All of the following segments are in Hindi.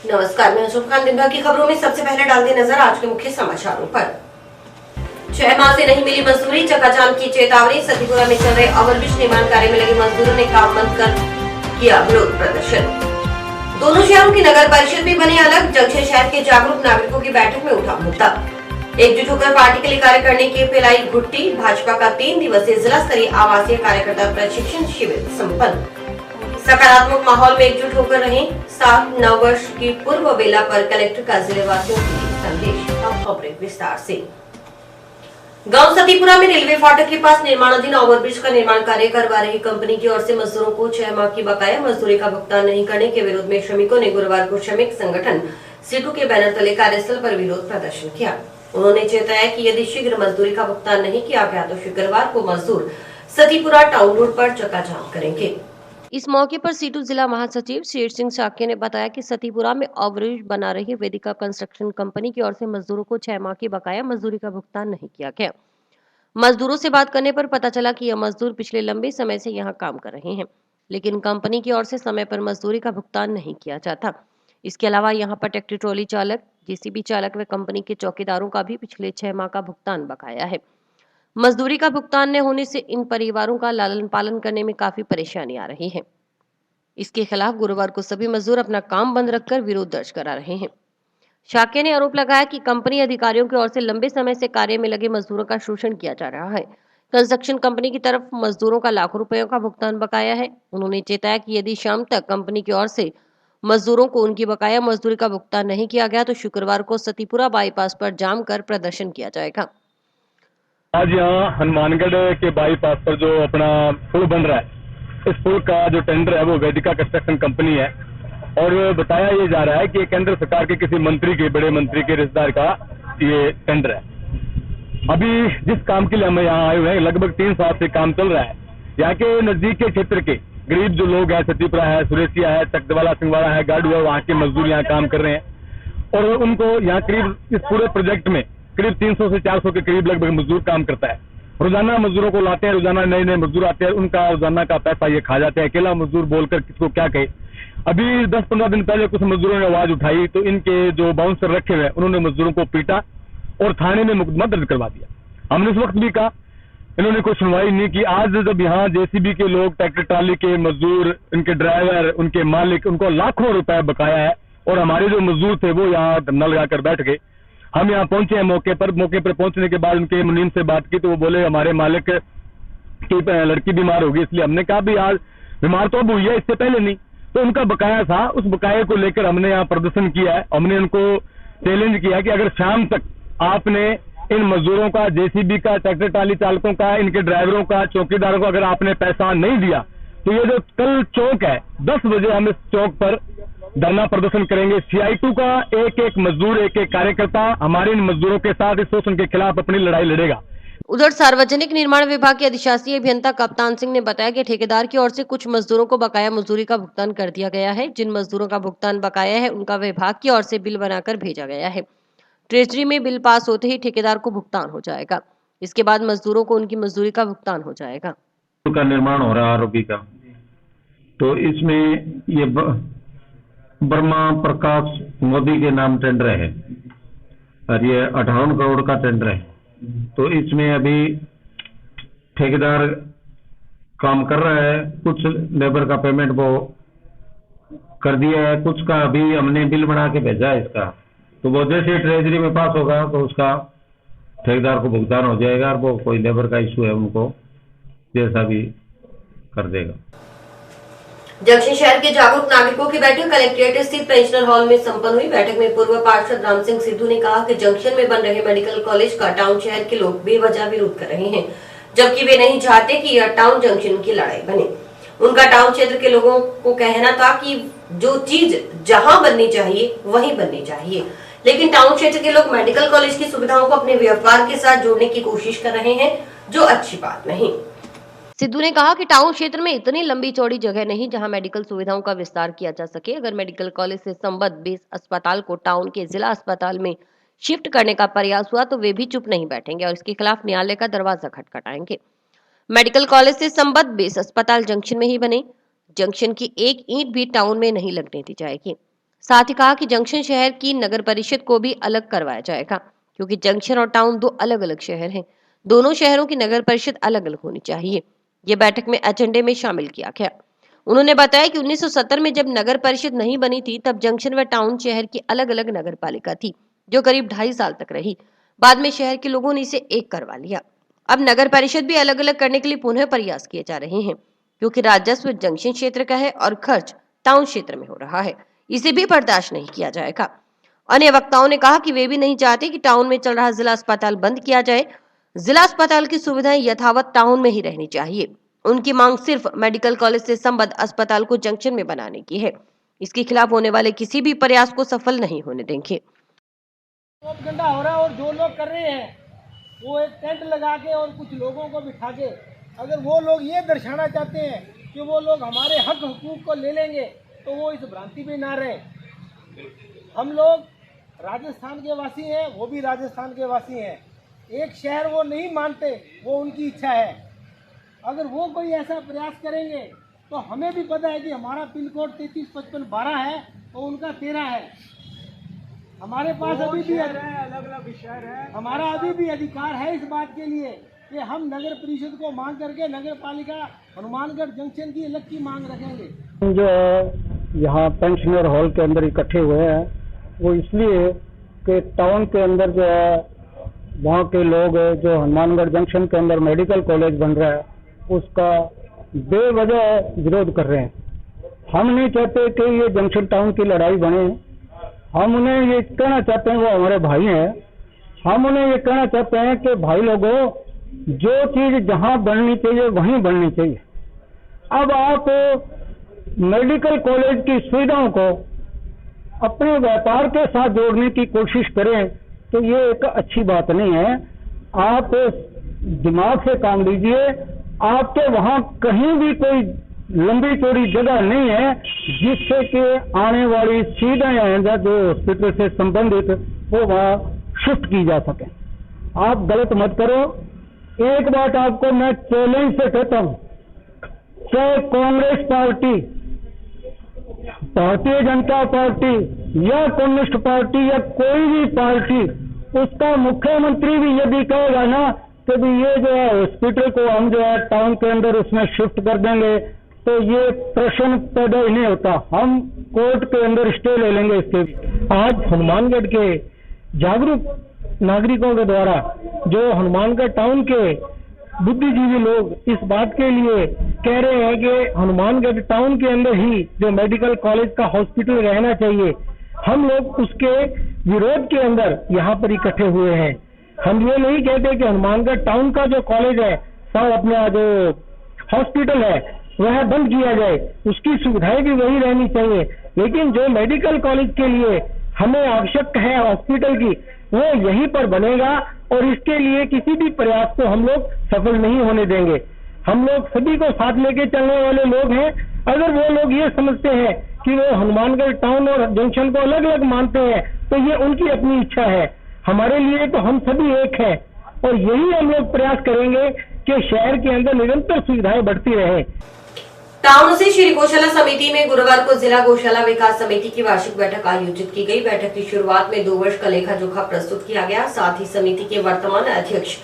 नमस्कार, मैं अशोक खान। दिन भर की खबरों में सबसे पहले डालते नजर आज के मुख्य समाचारों पर। 6 माह से नहीं मिली मजदूरी, चकाजाम की चेतावनी। सतीपुरा में चल रहे ओवरब्रिज निर्माण कार्य में लगे मजदूरों ने काम बंद कर किया विरोध प्रदर्शन। दोनों शहरों की नगर परिषद भी बने अलग। जंक्शन शहर के जागरूक नागरिकों की बैठक में उठा मुद्दा। एकजुट होकर पार्टी के लिए कार्य करने की फैलाई घुट्टी। भाजपा का 3 दिवसीय जिला स्तरीय आवासीय कार्यकर्ता प्रशिक्षण शिविर संपन्न। सकारात्मक माहौल में एकजुट होकर रहें। 7 वर्ष की पूर्व बेला पर कलेक्टर का जिलेवासियों के लिए संदेश। अब खबरें विस्तार से। गांव सतीपुरा में रेलवे फाटक के पास निर्माणाधीन ओवरब्रिज का निर्माण कार्य करवा रही कंपनी की ओर से मजदूरों को 6 माह की बकाया मजदूरी का भुगतान नहीं करने के विरोध में श्रमिकों ने गुरुवार को श्रमिक संगठन सीटू के बैनर तले कार्यस्थल पर विरोध प्रदर्शन किया। उन्होंने चेताया कि यदि शीघ्र मजदूरी का भुगतान नहीं किया गया तो शुक्रवार को मजदूर सतीपुरा टाउन रोड पर चक्काजाम करेंगे। इस मौके पर सीटू जिला महासचिव शेर सिंह साके ने बताया कि सतीपुरा में ओवरब्रिज बना रही वेदिका कंस्ट्रक्शन कंपनी की ओर से मजदूरों को 6 माह की बकाया मजदूरी का भुगतान नहीं किया गया। मजदूरों से बात करने पर पता चला कि यह मजदूर पिछले लंबे समय से यहां काम कर रहे हैं, लेकिन कंपनी की ओर से समय पर मजदूरी का भुगतान नहीं किया जाता। इसके अलावा यहां पर ट्रैक्टर ट्रॉली चालक, जेसीबी चालक व कंपनी के चौकीदारों का भी पिछले 6 माह का भुगतान बकाया है। मजदूरी का भुगतान न होने से इन परिवारों का लालन पालन करने में काफी परेशानी आ रही है। इसके खिलाफ गुरुवार को सभी मजदूर अपना काम बंद रखकर विरोध दर्ज करा रहे हैं। शाके ने आरोप लगाया कि कंपनी अधिकारियों की ओर से लंबे समय से कार्य में लगे मजदूरों का शोषण किया जा रहा है। कंस्ट्रक्शन कंपनी की तरफ मजदूरों का लाखों रुपयों का भुगतान बकाया है। उन्होंने चेताया कि यदि शाम तक कंपनी की ओर से मजदूरों को उनकी बकाया मजदूरी का भुगतान नहीं किया गया तो शुक्रवार को सतीपुरा बाईपास पर जाम कर प्रदर्शन किया जाएगा। आज यहाँ हनुमानगढ़ के बाईपास पर जो अपना पुल बन रहा है, इस पुल का जो टेंडर है वो वेदिका कंस्ट्रक्शन कंपनी है और बताया ये जा रहा है कि केंद्र सरकार के किसी मंत्री के, बड़े मंत्री के रिश्तेदार का ये टेंडर है। अभी जिस काम के लिए हम यहाँ आए हुए हैं, लगभग 3 साल से काम चल रहा है। यहाँ के नजदीक के क्षेत्र के गरीब जो लोग हैं, सतीपुरा है, सुरेसिया है, चकदवाला, सिंहवाड़ा है, गाड़ू है, वहाँ के मजदूर यहाँ काम कर रहे हैं और उनको यहाँ करीब इस पूरे प्रोजेक्ट में करीब 300 से 400 के करीब लगभग मजदूर काम करता है। रोजाना मजदूरों को लाते हैं, रोजाना नए नए मजदूर आते हैं, उनका रोजाना का पैसा ये खा जाते हैं। अकेला मजदूर बोलकर किसको क्या कहे। अभी 10-15 दिन पहले कुछ मजदूरों ने आवाज उठाई तो इनके जो बाउंसर रखे हुए उन्होंने मजदूरों को पीटा और थाने में मुकदमा दर्ज करवा दिया। हमने उस वक्त भी कहा, इन्होंने कोई सुनवाई नहीं की। आज जब यहाँ जेसीबी के लोग, ट्रैक्टर ट्राली के मजदूर, इनके ड्राइवर, उनके मालिक, उनको लाखों रुपए बकाया है और हमारे जो मजदूर थे वो यहाँ धरना लगाकर बैठ गए। हम यहाँ पहुंचे हैं मौके पर पहुंचने के बाद उनके मुनीम से बात की तो वो बोले हमारे मालिक की लड़की बीमार होगी, इसलिए हमने कहा भी आज बीमार तो अब हुई है, इससे पहले नहीं। तो उनका बकाया था, उस बकाये को लेकर हमने यहाँ प्रदर्शन किया है। हमने उनको चैलेंज किया कि अगर शाम तक आपने इन मजदूरों का, जेसीबी का, ट्रैक्टर ट्राली चालकों का, इनके ड्राइवरों का, चौकीदारों को अगर आपने पैसा नहीं दिया तो ये जो कल चौक है 10 बजे हम इस चौक पर धरना प्रदर्शन करेंगे। CI2 का एक एक मजदूर, एक एक कार्यकर्ता हमारे इन मजदूरों के साथ इस शोषण के खिलाफ अपनी लड़ाई लड़ेगा। उधर सार्वजनिक निर्माण विभाग के अधिशासी अभियंता कप्तान सिंह ने बताया कि ठेकेदार की ओर से कुछ मजदूरों को बकाया मजदूरी का भुगतान कर दिया गया है। जिन मजदूरों का भुगतान बकाया है उनका विभाग की ओर से बिल बनाकर भेजा गया है। ट्रेजरी में बिल पास होते ही ठेकेदार को भुगतान हो जाएगा। इसके बाद मजदूरों को उनकी मजदूरी का भुगतान हो जाएगा। का निर्माण हो रहा है आरोपी का, तो इसमें ये वर्मा प्रकाश मोदी के नाम टेंडर है और ये 58 करोड़ का टेंडर है। तो इसमें अभी ठेकेदार काम कर रहा है, कुछ लेबर का पेमेंट वो कर दिया है, कुछ का अभी हमने बिल बना के भेजा है इसका। तो वो जैसे ट्रेजरी में पास होगा तो उसका ठेकेदार को भुगतान हो जाएगा और वो कोई लेबर का इशू है उनको जैसा भी कर देगा। जंक्शन शहर के जागरूक नागरिकों की बैठक कलेक्ट्रेट स्थित पेंशनर हॉल में संपन्न हुई। बैठक में पूर्व पार्षद राम सिंह सिद्धू ने कहा कि जंक्शन में बन रहे मेडिकल कॉलेज का टाउन शहर के लोग बेवजह विरोध कर रहे हैं, जबकि वे नहीं चाहते कि यह टाउन जंक्शन की लड़ाई बने। उनका टाउन क्षेत्र के लोगों को कहना था कि जो चीज जहां बननी चाहिए वहीं बननी चाहिए, लेकिन टाउन क्षेत्र के लोग मेडिकल कॉलेज की सुविधाओं को अपने व्यापार के साथ जोड़ने की कोशिश कर रहे हैं, जो अच्छी बात नहीं। सिद्धू ने कहा कि टाउन क्षेत्र में इतनी लंबी चौड़ी जगह नहीं जहां मेडिकल सुविधाओं का विस्तार किया जा सके। अगर मेडिकल कॉलेज से संबद्ध बेस अस्पताल को टाउन के जिला अस्पताल में शिफ्ट करने का प्रयास हुआ तो वे भी चुप नहीं बैठेंगे और इसके खिलाफ न्यायालय का दरवाजा खटखटाएंगे। मेडिकल कॉलेज से संबद्ध बेस अस्पताल जंक्शन में ही बने। जंक्शन की एक ईंट भी टाउन में नहीं लगने दी जाएगी। साथ ही कहा कि जंक्शन शहर की नगर परिषद को भी अलग करवाया जाएगा, क्योंकि जंक्शन और टाउन दो अलग अलग शहर हैं। दोनों शहरों की नगर परिषद अलग अलग होनी चाहिए। ये बैठक में एजेंडे में शामिल किया गया। उन्होंने बताया कि 1970 में जब नगर परिषद नहीं बनी थी, तब जंक्शन व टाउन शहर की अलग अलग नगर पालिका थी, जो करीब 2.5 साल तक रही। बाद में शहर के लोगों ने इसे एक करवा लिया। अब नगर परिषद भी अलग अलग करने के लिए पुनः प्रयास किए जा रहे हैं, क्योंकि राजस्व जंक्शन क्षेत्र का है और खर्च टाउन क्षेत्र में हो रहा है। इसे भी बर्दाश्त नहीं किया जाएगा। अन्य वक्ताओं ने कहा कि वे भी नहीं चाहते कि टाउन में चल रहा जिला अस्पताल बंद किया जाए। जिला अस्पताल की सुविधाएं यथावत टाउन में ही रहनी चाहिए। उनकी मांग सिर्फ मेडिकल कॉलेज से संबद्ध अस्पताल को जंक्शन में बनाने की है। इसके खिलाफ होने वाले किसी भी प्रयास को सफल नहीं होने देंगे। प्रोपगेंडा हो रहा है और जो लोग कर रहे हैं वो एक टेंट लगा के और कुछ लोगों को बिठा के, अगर वो लोग ये दर्शाना चाहते हैं कि वो लोग हमारे हक हुकूक को ले लेंगे, तो वो इस भ्रांति में ना रहे। हम लोग राजस्थान के वासी हैं, वो भी राजस्थान के वासी हैं। एक शहर वो नहीं मानते, वो उनकी इच्छा है। अगर वो कोई ऐसा प्रयास करेंगे तो हमें भी पता है कि हमारा पिन कोड 335512 है और उनका 13 है। हमारे पास अभी भी अलग अलग शहर है। हमारा अभी भी अधिकार है इस बात के लिए कि हम नगर परिषद को मांग करके नगर पालिका हनुमानगढ़ जंक्शन की अलग की मांग रखेंगे। जो यहाँ पेंशनर हॉल के अंदर इकट्ठे हुए हैं, वो इसलिए कि टाउन के अंदर जो है वहाँ के लोग जो हनुमानगढ़ जंक्शन के अंदर मेडिकल कॉलेज बन रहा है उसका बेवजह विरोध कर रहे हैं। हम नहीं चाहते कि ये जंक्शन टाउन की लड़ाई बने। हम उन्हें ये कहना चाहते हैं, वो हमारे भाई हैं, हम उन्हें ये कहना चाहते हैं कि भाई लोगों, जो चीज जहां बननी चाहिए वहीं बननी चाहिए। अब आप मेडिकल कॉलेज की सुविधाओं को अपने व्यापार के साथ जोड़ने की कोशिश करें तो ये एक अच्छी बात नहीं है। आप दिमाग से काम लीजिए। आपके वहां कहीं भी कोई लंबी चौड़ी जगह नहीं है जिससे कि आने वाली सुविधाएं जो हॉस्पिटल से संबंधित वो वहां शिफ्ट की जा सके। आप गलत मत करो। एक बात आपको मैं चैलेंज से कहता हूं, चाहे कांग्रेस पार्टी, भारतीय जनता पार्टी या कम्युनिस्ट पार्टी या कोई भी पार्टी, उसका मुख्यमंत्री भी यदि कहेगा ना कि भी ये जो है हॉस्पिटल को हम जो है टाउन के अंदर उसमें शिफ्ट कर देंगे, तो ये प्रश्न पैदा ही नहीं होता। हम कोर्ट के अंदर स्टे ले लेंगे इसके। आज हनुमानगढ़ के जागरूक नागरिकों के द्वारा जो हनुमानगढ़ टाउन के बुद्धिजीवी लोग इस बात के लिए कह रहे हैं कि हनुमानगढ़ टाउन के अंदर ही जो मेडिकल कॉलेज का हॉस्पिटल रहना चाहिए, हम लोग उसके विरोध के अंदर यहाँ पर इकट्ठे हुए हैं। हम ये नहीं कहते कि हनुमानगढ़ टाउन का जो कॉलेज है, सब अपना जो हॉस्पिटल है वह बंद किया जाए, उसकी सुविधाएं भी वही रहनी चाहिए, लेकिन जो मेडिकल कॉलेज के लिए हमें आवश्यक है हॉस्पिटल की, वो यहीं पर बनेगा और इसके लिए किसी भी प्रयास को हम लोग सफल नहीं होने देंगे। हम लोग सभी को साथ लेके चलने वाले लोग हैं। अगर वो लोग ये समझते हैं कि वो हनुमानगढ़ टाउन और जंक्शन को अलग अलग मानते हैं तो ये उनकी अपनी इच्छा है। हमारे लिए तो हम सभी एक हैं और यही हम लोग प्रयास करेंगे कि शहर के अंदर निरंतर सुविधाएं बढ़ती रहे। टाउन से श्री गौशाला समिति में गुरुवार को जिला गौशाला विकास समिति की वार्षिक बैठक आयोजित की गई। बैठक की शुरुआत में 2 वर्ष का लेखा जोखा प्रस्तुत किया गया। साथ ही समिति के वर्तमान अध्यक्ष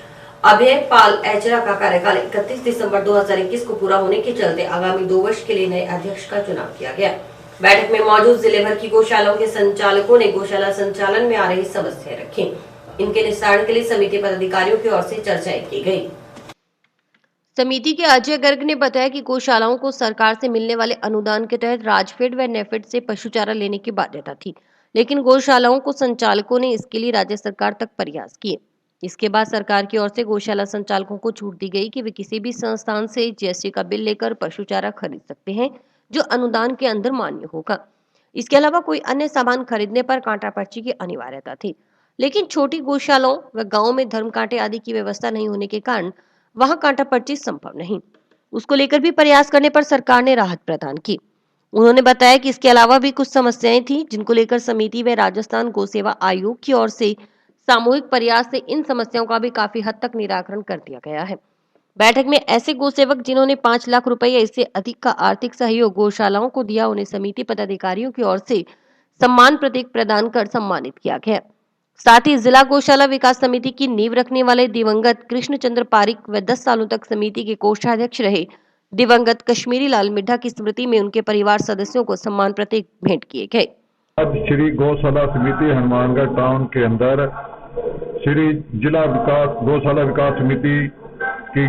अभय पाल एचरा का कार्यकाल 31 दिसंबर 2021 को पूरा होने के चलते आगामी 2 वर्ष के लिए नए अध्यक्ष का चुनाव किया गया। बैठक में मौजूद जिले भर की गौशालाओं के संचालकों ने गौशाला संचालन में आ रही समस्याएं रखी। इनके निस्तारण के लिए समिति पदाधिकारियों की ओर से चर्चाएं की गई। समिति के अजय गर्ग ने बताया कि गौशालाओं को सरकार से मिलने वाले अनुदान के तहत राजफेड व नेफेड से पशु चारा लेने की बाध्यता थी, लेकिन गौशालाओं को संचालकों ने इसके लिए राज्य सरकार तक प्रयास किए। इसके बाद सरकार की ओर से गौशाला संचालकों को छूट दी गई कि वे किसी भी संस्थान से जीएसटी का बिल लेकर पशु चारा खरीद सकते हैं, जो अनुदान के अंदर मान्य होगा। इसके अलावा कोई अन्य सामान खरीदने पर कांटा पर्ची की अनिवार्यता थी, लेकिन छोटी गौशालाओं व गाँव में धर्म कांटे आदि की व्यवस्था नहीं होने के कारण वहां कांटा पर्ची संभव नहीं। उसको लेकर भी प्रयास करने पर सरकार ने राहत प्रदान की। उन्होंने बताया कि इसके अलावा भी कुछ समस्याएं थी जिनको लेकर समिति व राजस्थान गौ सेवा आयोग की ओर से सामूहिक प्रयास से इन समस्याओं का भी काफी हद तक निराकरण कर दिया गया है। बैठक में ऐसे गौ सेवक जिन्होंने 5 लाख रुपए या इससे अधिक का आर्थिक सहयोग गौशालाओं को दिया, उन्हें समिति पदाधिकारियों की ओर से सम्मान प्रतीक प्रदान कर सम्मानित किया गया। साथ ही जिला गौशाला विकास समिति की नींव रखने वाले दिवंगत कृष्णचंद्र पारिक व 10 सालों तक समिति के कोषाध्यक्ष रहे दिवंगत कश्मीरी लाल मिड्ढा की स्मृति में उनके परिवार सदस्यों को सम्मान प्रतीक भेंट किए गए। आज श्री गौशाला समिति हनुमानगढ़ टाउन के अंदर श्री जिला विकास गौशाला विकास समिति की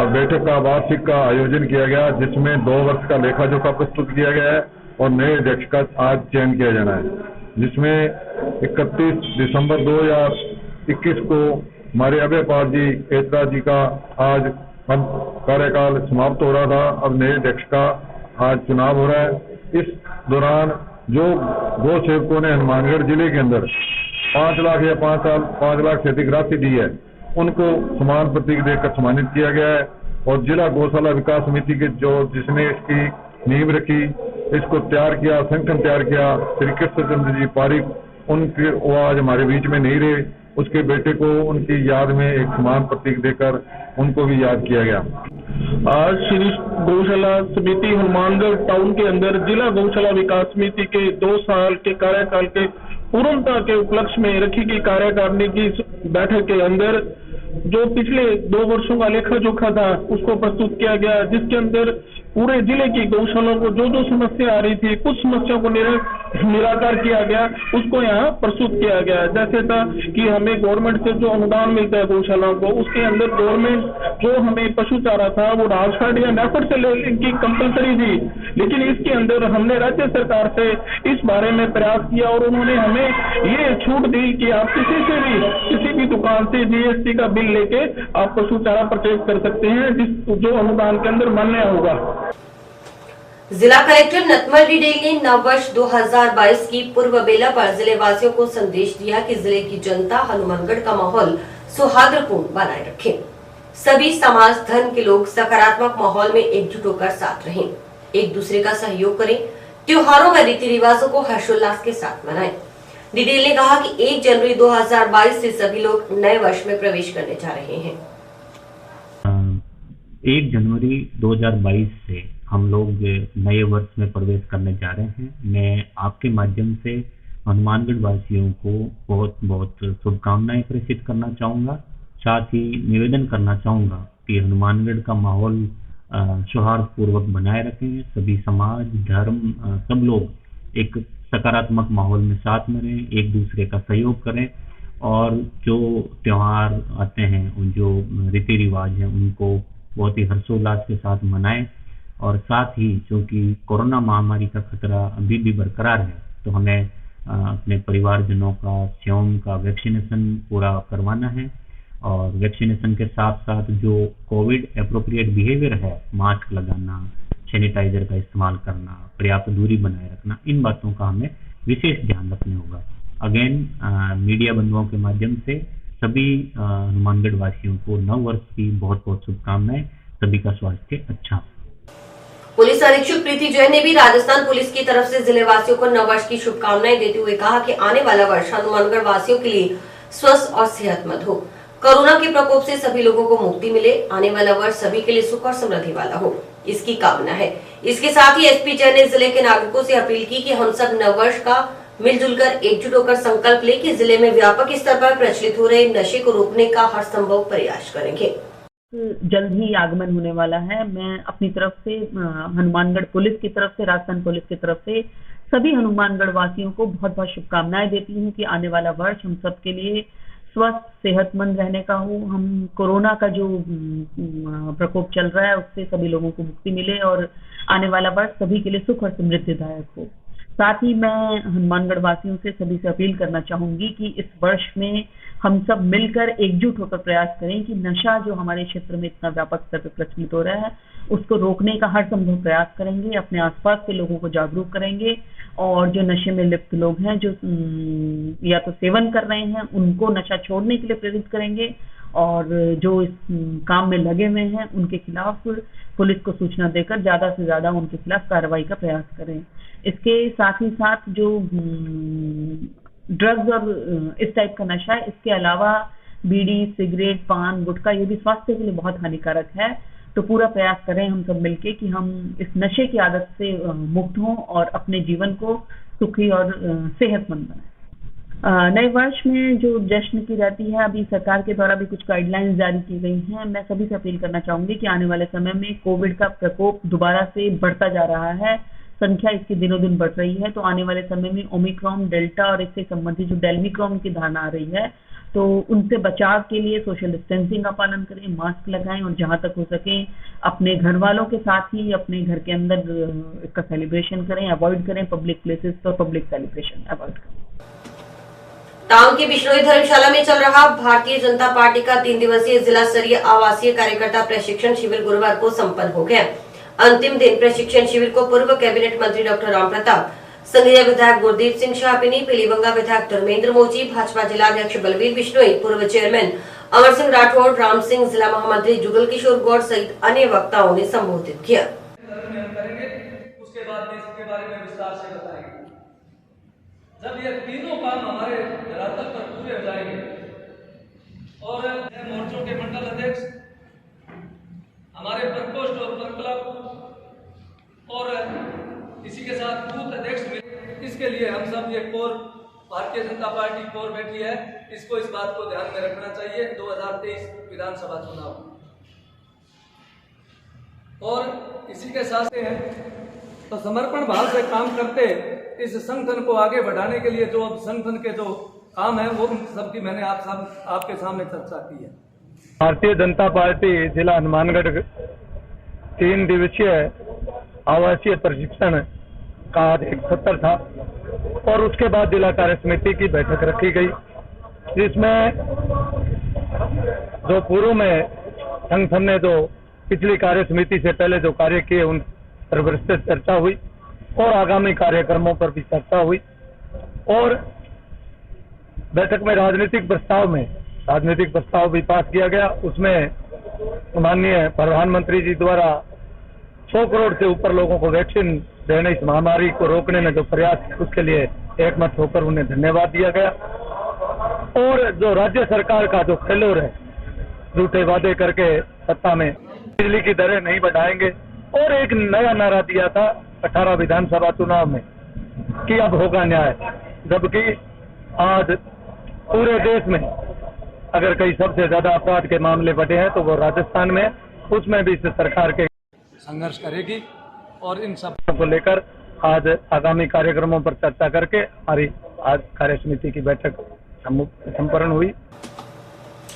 बैठक का वार्षिक का आयोजन किया गया, जिसमें 2 वर्ष का लेखा जोखा प्रस्तुत किया गया है और नए अध्यक्ष का आज चयन किया जाना है, जिसमें 31 दिसंबर 2021 को हमारे अभयपाल जी केतरा जी का आज कार्यकाल समाप्त हो रहा था। अब नए अध्यक्ष का आज चुनाव हो रहा है। इस दौरान जो गौ सेवकों ने हनुमानगढ़ जिले के अंदर 5 लाख या 5 लाख से अधिक राशि दी है, उनको सम्मान प्रतीक देकर सम्मानित किया गया है। और जिला गौशाला विकास समिति के जिसने इसकी नींव रखी, इसको तैयार किया, संगठन तैयार किया, श्री कृष्णचंद्र जी पारिक, उनके वो आज हमारे बीच में नहीं रहे। उसके बेटे को उनकी याद में एक सम्मान प्रतीक देकर उनको भी याद किया गया। आज श्री गौशाला समिति हनुमानगढ़ टाउन के अंदर जिला गौशाला विकास समिति के 2 साल के कार्यकाल के पूर्णता के उपलक्ष्य में रखी गई कार्यकारिणी की बैठक के अंदर जो पिछले 2 वर्षों का लेखा जोखा था उसको प्रस्तुत किया गया, जिसके अंदर पूरे जिले की गौशालाओं को जो समस्या आ रही थी, कुछ समस्याओं को निराकार किया गया, उसको यहाँ प्रस्तुत किया गया। जैसे था कि हमें गवर्नमेंट से जो अनुदान मिलता है गौशालाओं को, उसके अंदर गवर्नमेंट जो हमें पशु चारा था वो राजफेड या नेफेड से लेने की कंपलसरी थी, लेकिन इसके अंदर हमने राज्य सरकार से इस बारे में प्रयास किया और उन्होंने हमें ये छूट दी कि आप किसी भी दुकान से GST का बिल लेके आप पशु चारा परचेज कर सकते हैं, जो अनुदान के अंदर मान्य होगा। जिला कलेक्टर नटमल डिडेल ने नववर्ष 2022 की पूर्व बेला पर जिले वासियों को संदेश दिया कि जिले की जनता हनुमानगढ़ का माहौल सौहार्दपूर्ण बनाए रखे। सभी समाज धर्म के लोग सकारात्मक माहौल में एकजुट होकर साथ रहें, एक दूसरे का सहयोग करें, त्योहारों व रीति रिवाजों को हर्षोल्लास के साथ मनाएं। डिडेल ने कहा कि 1 जनवरी 2022 से सभी लोग नए वर्ष में प्रवेश करने जा रहे हैं। 1 जनवरी 2022 से हम लोग नए वर्ष में प्रवेश करने जा रहे हैं। मैं आपके माध्यम से हनुमानगढ़ वासियों को बहुत बहुत शुभकामनाएं प्रेषित करना चाहूँगा। साथ ही निवेदन करना चाहूँगा कि हनुमानगढ़ का माहौल सौहार्दपूर्वक बनाए रखें। सभी समाज धर्म सब लोग एक सकारात्मक माहौल में साथ में रहें, एक दूसरे का सहयोग करें और जो त्योहार आते हैं, उन जो रीति रिवाज हैं, उनको बहुत ही हर्षोल्लास के साथ मनाएं। और साथ ही क्योंकि कोरोना महामारी का खतरा अभी भी बरकरार है, तो हमें अपने परिवारजनों का स्वयं का वैक्सीनेशन पूरा करवाना है। और वैक्सीनेशन के साथ साथ जो कोविड एप्रोप्रिएट बिहेवियर है, मास्क लगाना, सैनिटाइजर का इस्तेमाल करना, पर्याप्त दूरी बनाए रखना, इन बातों का हमें विशेष ध्यान रखने होगा। अगेन मीडिया बंधुओं के माध्यम से सभी हनुमानगढ़ वासियों को नव वर्ष की बहुत बहुत शुभकामनाएं। सभी का स्वास्थ्य अच्छा। पुलिस अधीक्षक प्रीति जैन ने भी राजस्थान पुलिस की तरफ से जिले वासियों को नववर्ष की शुभकामनाएं देते हुए कहा कि आने वाला वर्ष हनुमानगढ़ वासियों के लिए स्वस्थ और सेहतमंद हो, कोरोना के प्रकोप से सभी लोगों को मुक्ति मिले, आने वाला वर्ष सभी के लिए सुख और समृद्धि वाला हो, इसकी कामना है। इसके साथ ही एसपी जैन ने जिले के नागरिकों से अपील की कि हम सब नववर्ष का मिलजुल कर एकजुट होकर संकल्प ले कि जिले में व्यापक स्तर पर प्रचलित हो रहे नशे को रोकने का हर संभव प्रयास करेंगे। जल्द ही आगमन होने वाला है। मैं अपनी तरफ से हनुमानगढ़ पुलिस की तरफ से, राजस्थान पुलिस की तरफ से सभी हनुमानगढ़ वासियों को बहुत बहुत शुभकामनाएं देती हूँ कि आने वाला वर्ष हम सब के लिए स्वस्थ सेहतमंद रहने का हो। हम कोरोना का जो प्रकोप चल रहा है उससे सभी लोगों को मुक्ति मिले और आने वाला वर्ष सभी के लिए सुख और समृद्धिदायक हो। साथ ही मैं हनुमानगढ़ वासियों से सभी से अपील करना चाहूंगी कि इस वर्ष में हम सब मिलकर एकजुट होकर प्रयास करें कि नशा जो हमारे क्षेत्र में इतना व्यापक स्तर पर प्रचलित हो रहा है उसको रोकने का हर संभव प्रयास करेंगे, अपने आसपास के लोगों को जागरूक करेंगे और जो नशे में लिप्त लोग हैं, जो या तो सेवन कर रहे हैं, उनको नशा छोड़ने के लिए प्रेरित करेंगे और जो इस काम में लगे हुए हैं उनके खिलाफ पुलिस को सूचना देकर ज्यादा से ज्यादा उनके खिलाफ कार्रवाई का प्रयास करें। इसके साथ ही साथ जो ड्रग्स और इस टाइप का नशा है, इसके अलावा बीड़ी, सिगरेट, पान, गुटखा, ये भी स्वास्थ्य के लिए बहुत हानिकारक है। तो पूरा प्रयास करें हम सब मिलके कि हम इस नशे की आदत से मुक्त हों और अपने जीवन को सुखी और सेहतमंद बनाए। नए वर्ष में जो जश्न की जाती है, अभी सरकार के द्वारा भी कुछ गाइडलाइंस जारी की गई हैं। मैं सभी से अपील करना चाहूंगी कि आने वाले समय में कोविड का प्रकोप दोबारा से बढ़ता जा रहा है, संख्या इसकी दिनों दिन बढ़ रही है, तो आने वाले समय में ओमिक्रॉन, डेल्टा और इससे संबंधित जो डेल्मिक्रॉन की धारणा आ रही है, तो उनसे बचाव के लिए सोशल डिस्टेंसिंग का पालन करें, मास्क लगाएं और जहां तक हो सके अपने घर वालों के साथ ही अपने घर के अंदर इसका सेलिब्रेशन करें, अवॉइड करें पब्लिक प्लेसेस और पब्लिक सेलिब्रेशन अवॉइड करें। टाउन की बिश्नोई धर्मशाला में चल रहा भारतीय जनता पार्टी का 3 दिवसीय जिला स्तरीय आवासीय कार्यकर्ता प्रशिक्षण शिविर गुरुवार को संपन्न हो गया। अंतिम दिन प्रशिक्षण शिविर को पूर्व कैबिनेट मंत्री डॉक्टर राम प्रताप, संघीय विधायक गुरदीप सिंह शाहपिनी, पीलीबंगा विधायक धर्मेंद्र मोची, भाजपा जिलाध्यक्ष बलवीर बिश्नोई, पूर्व चेयरमैन अमर सिंह राठौड़, राम सिंह, जिला महामंत्री जुगल किशोर गौड़ सहित अन्य वक्ताओं ने संबोधित किया। उसके बाद में इसके बारे में विस्तार से बताएंगे। जब ये तीनों काम हमारे धरातल पर पूरे हो जाएंगे और मोर्चों के मंडल अध्यक्ष, हमारे प्रकोष्ठ और क्लब और इसी के साथ बूथ अध्यक्ष में, इसके लिए हम सब ये core Bharatiya Janata party core बैठी है, इसको इस बात को ध्यान में रखना चाहिए 2023 विधानसभा चुनाव। और इसी के साथ हैं तो समर्पण भाव से काम करते इस संगठन को आगे बढ़ाने के लिए जो अब संगठन के जो काम है वो सबकी मैंने आपके सामने चर्चा की है। भारतीय जनता पार्टी जिला हनुमानगढ़ 3 दिवसीय आवासीय प्रशिक्षण का आज एक सत्र था और उसके बाद जिला कार्य समिति की बैठक रखी गई, जिसमें जो पूर्व में संगठन ने जो पिछली कार्य समिति से पहले जो कार्य किए उन पर विस्तृत चर्चा हुई और आगामी कार्यक्रमों पर भी चर्चा हुई। और बैठक में राजनीतिक प्रस्ताव भी पास किया गया। उसमें माननीय प्रधानमंत्री जी द्वारा 100 करोड़ से ऊपर लोगों को वैक्सीन देने, इस महामारी को रोकने में जो प्रयास, उसके लिए एकमत होकर उन्हें धन्यवाद दिया गया। और जो राज्य सरकार का जो फेल्योर है, झूठे वादे करके सत्ता में बिजली की दरें नहीं बढ़ाएंगे, और एक नया नारा दिया था 18 विधानसभा चुनाव में कि अब होगा न्याय, जबकि आज पूरे देश में अगर कहीं सबसे ज्यादा अपराध के मामले बढ़े हैं तो वो राजस्थान में, उसमें भी इस सरकार के संघर्ष करेगी। और इन सब को लेकर आज आगामी कार्यक्रमों पर चर्चा करके हमारी आज कार्य समिति की बैठक संपन्न हुई।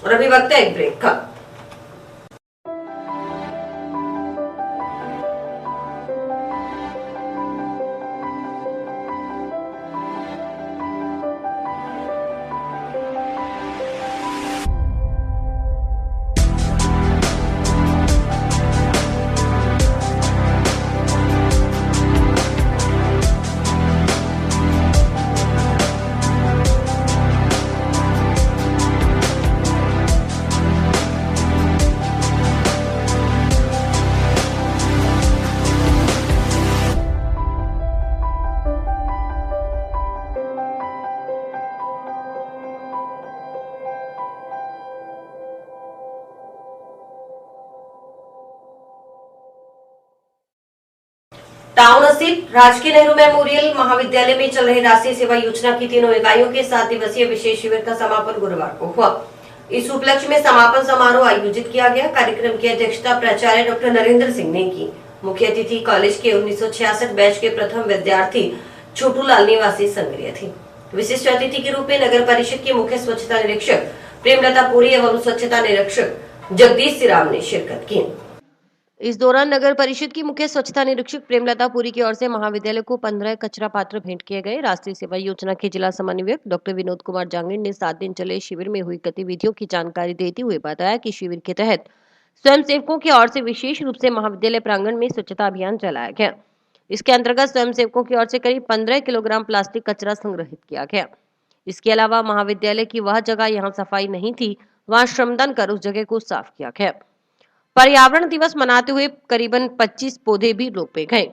और अभी वक्त है एक ब्रेक का। टाउन स्थित राजकीय नेहरू मेमोरियल महाविद्यालय में चल रही राष्ट्रीय सेवा योजना की 3 इकाइयों के 7 दिवसीय विशेष शिविर का समापन गुरुवार को हुआ। इस उपलक्ष्य में समापन समारोह आयोजित किया गया। कार्यक्रम की अध्यक्षता प्राचार्य डॉक्टर नरेंद्र सिंह ने की। मुख्य अतिथि कॉलेज के 1966 बैच के प्रथम विद्यार्थी छोटूलाल निवासी संग्रिय थे। विशिष्ट अतिथि के रूप में नगर परिषद के मुख्य स्वच्छता निरीक्षक प्रेमलता पुरी एवं स्वच्छता निरीक्षक जगदीश सिराम ने शिरकत की। इस दौरान नगर परिषद की मुख्य स्वच्छता निरीक्षक प्रेमलता पुरी की ओर से महाविद्यालय को 15 कचरा पात्र भेंट किए गए। राष्ट्रीय सेवा योजना के जिला समन्वयक डॉक्टर विनोद कुमार जांगिड़ ने 7 दिन चले शिविर में हुई गतिविधियों की जानकारी देते हुए बताया कि शिविर के तहत स्वयंसेवकों की ओर से विशेष रूप से महाविद्यालय प्रांगण में स्वच्छता अभियान चलाया गया। इसके अंतर्गत स्वयंसेवकों की ओर से करीब 15 किलोग्राम प्लास्टिक कचरा संग्रहित किया गया। इसके अलावा महाविद्यालय की वह जगह यहाँ सफाई नहीं थी, वहाँ श्रमदान कर उस जगह को साफ किया गया। पर्यावरण दिवस मनाते हुए करीबन 25 पौधे भी रोपे गए।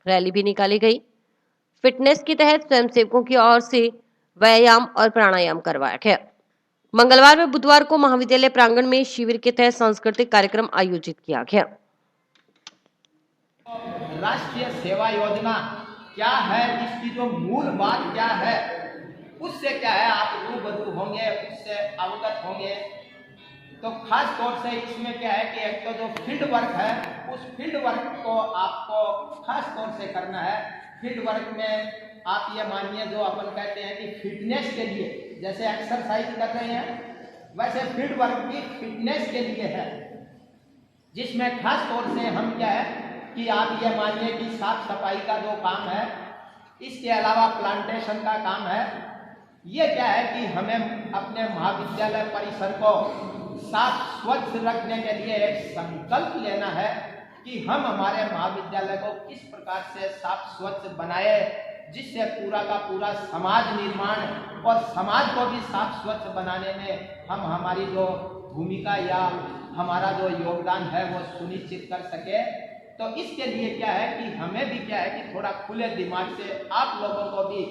रैली भी निकाली गई। फिटनेस के तहत स्वयंसेवकों की ओर से व्यायाम और प्राणायाम करवाया गया। मंगलवार व बुधवार को महाविद्यालय प्रांगण में शिविर के तहत सांस्कृतिक कार्यक्रम आयोजित किया गया। राष्ट्रीय सेवा योजना क्या है, इसकी जो मूल बात क्या है, उससे क्या है आप रूबरू होंगे, उससे अवगत होंगे। तो खास तौर से इसमें क्या है कि एक तो जो फील्ड वर्क है, उस फील्ड वर्क को आपको खास तौर से करना है। फील्ड वर्क में आप ये मानिए, जो अपन कहते हैं कि फिटनेस के लिए जैसे एक्सरसाइज कर रहे हैं, वैसे फील्ड वर्क भी फिटनेस के लिए है, जिसमें खास तौर से हम क्या है कि आप ये मानिए कि साफ सफाई का जो काम है, इसके अलावा प्लांटेशन का काम है। ये क्या है कि हमें अपने महाविद्यालय परिसर को साफ स्वच्छ रखने के लिए एक संकल्प लेना है कि हम हमारे महाविद्यालय को किस प्रकार से साफ स्वच्छ बनाए, जिससे पूरा का पूरा समाज निर्माण और समाज को भी साफ स्वच्छ बनाने में हम हमारी जो भूमिका या हमारा जो योगदान है वो सुनिश्चित कर सके। तो इसके लिए क्या है कि हमें भी क्या है कि थोड़ा खुले दिमाग से आप लोगों को भी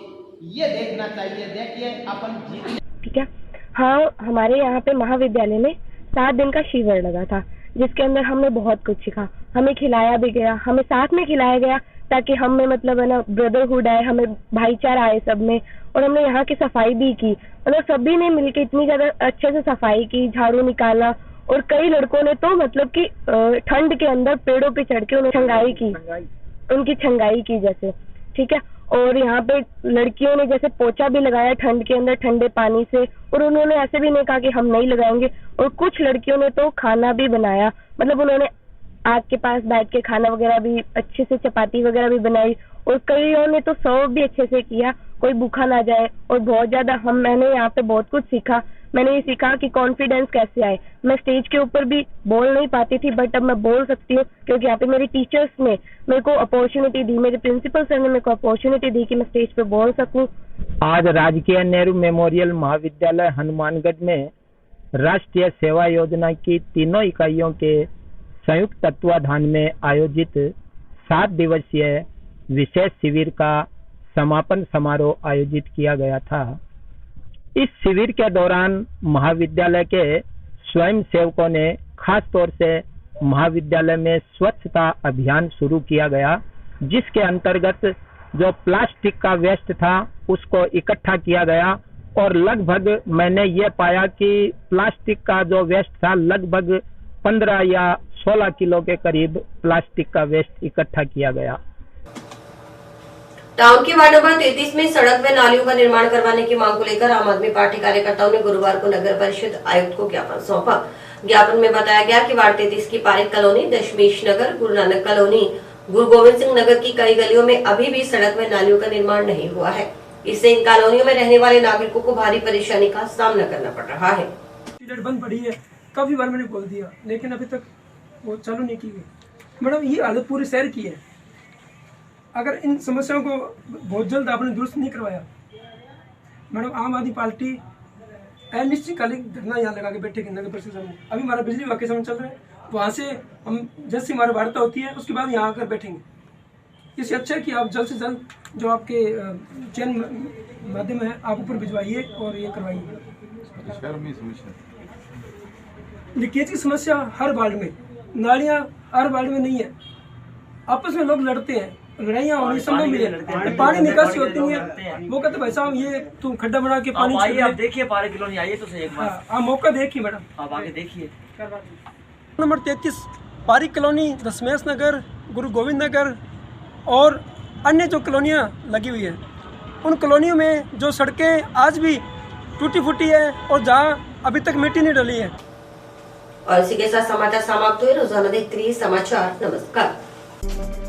ये देखना चाहिए। देखिए अपन जीतने, ठीक है, हाँ, हमारे यहाँ पे महाविद्यालय में 7 दिन का शिविर लगा था, जिसके अंदर हमने बहुत कुछ सीखा। हमें खिलाया भी गया, हमें साथ में खिलाया गया, ताकि हम में मतलब है ना ब्रदरहुड आए, हमें भाईचारा आए सब में। और हमने यहाँ की सफाई भी की, मतलब सभी ने मिलकर इतनी ज्यादा अच्छे से सफाई की, झाड़ू निकाला। और कई लड़कों ने तो मतलब कि ठंड के अंदर पेड़ों पे चढ़ के उन्हें उनकी छंगाई की जैसे, ठीक है। और यहाँ पे लड़कियों ने जैसे पोछा भी लगाया ठंड के अंदर ठंडे पानी से, और उन्होंने ऐसे भी नहीं कहा कि हम नहीं लगाएंगे। और कुछ लड़कियों ने तो खाना भी बनाया, मतलब उन्होंने आग के पास बैठ के खाना वगैरह भी अच्छे से, चपाती वगैरह भी बनाई। और कईयों ने तो सर्व भी अच्छे से किया, कोई भूखा ना जाए। और बहुत ज्यादा मैंने यहाँ पे बहुत कुछ सीखा। मैंने ये सीखा कि कॉन्फिडेंस कैसे आए। मैं स्टेज के ऊपर भी बोल नहीं पाती थी, बट अब मैं बोल सकती हूँ, क्योंकि यहाँ पे मेरी टीचर्स ने मेरे को अपॉर्चुनिटी दी, मेरे प्रिंसिपल सर ने मेरे को अपॉर्चुनिटी दी कि मैं स्टेज पे बोल सकूँ। आज राजकीय नेहरू मेमोरियल महाविद्यालय हनुमानगढ़ में राष्ट्रीय सेवा योजना की तीनों इकाइयों के संयुक्त तत्वाधान में आयोजित 7 दिवसीय विशेष शिविर का समापन समारोह आयोजित किया गया था। इस शिविर के दौरान महाविद्यालय के स्वयं सेवकों ने खास तौर से महाविद्यालय में स्वच्छता अभियान शुरू किया गया, जिसके अंतर्गत जो प्लास्टिक का वेस्ट था उसको इकट्ठा किया गया। और लगभग मैंने ये पाया कि प्लास्टिक का जो वेस्ट था लगभग 15 या 16 किलो के करीब प्लास्टिक का वेस्ट इकट्ठा किया गया। टाउन के वार्ड नंबर 33 में सड़क व नालियों का निर्माण करवाने की मांग को लेकर आम आदमी पार्टी कार्यकर्ताओं ने गुरुवार को नगर परिषद आयुक्त को ज्ञापन सौंपा। ज्ञापन में बताया गया कि वार्ड 33 की पारिक कॉलोनी, दशमेश नगर, गुरु नानक कॉलोनी, गुरु गोविंद सिंह नगर की कई गलियों में अभी भी सड़क व नालियों का निर्माण नहीं हुआ है। इससे इन कॉलोनियों में रहने वाले नागरिकों को भारी परेशानी का सामना करना पड़ रहा है। बंद पड़ी है, काफी बार मैंने बोल दिया, लेकिन अभी तक वो चालू नहीं की गई। मैडम, ये हालत पूरे शहर की है। अगर इन समस्याओं को बहुत जल्द आपने दुरुस्त नहीं करवाया, मैडम, आम आदमी पार्टी अनिश्चितकालीन धरना यहाँ लगा के बैठेगी नगर परिषद में। अभी हमारा बिजली विभाग के समय चल रहा है, वहाँ से हम जैसे हमारी वार्ता होती है उसके बाद यहाँ आकर बैठेंगे। इससे अच्छा है कि आप जल्द से जल्द जो आपके चैन माध्यम है आप ऊपर भिजवाइए और ये करवाइए। शहर में समस्या लीकेज की समस्या हर वार्ड में, नालियाँ हर वार्ड में नहीं है। आपस में लोग लड़ते हैं, लड़ाइयाँ होनी संभव नहीं है, पानी निकासी होती नहीं है। वो कहते भाई साहब ये तुम खड्डा बना के पानी आइए, आप देखिए पारे किलो नहीं आइए तो सही एक बार। आप मौका देखिए मैडम, आप आगे देखिए। नंबर 33 पारिक कॉलोनी, दशमेश नगर, गुरु गोविंद नगर और अन्य जो कॉलोनियाँ लगी हुई है, उन कॉलोनियों में जो सड़कें आज भी टूटी फूटी है और जहाँ अभी तक मिट्टी नहीं डली है। और इसी के साथ समाचार समाप्त हुए। रोजाना देखते रहिए समाचार। नमस्कार।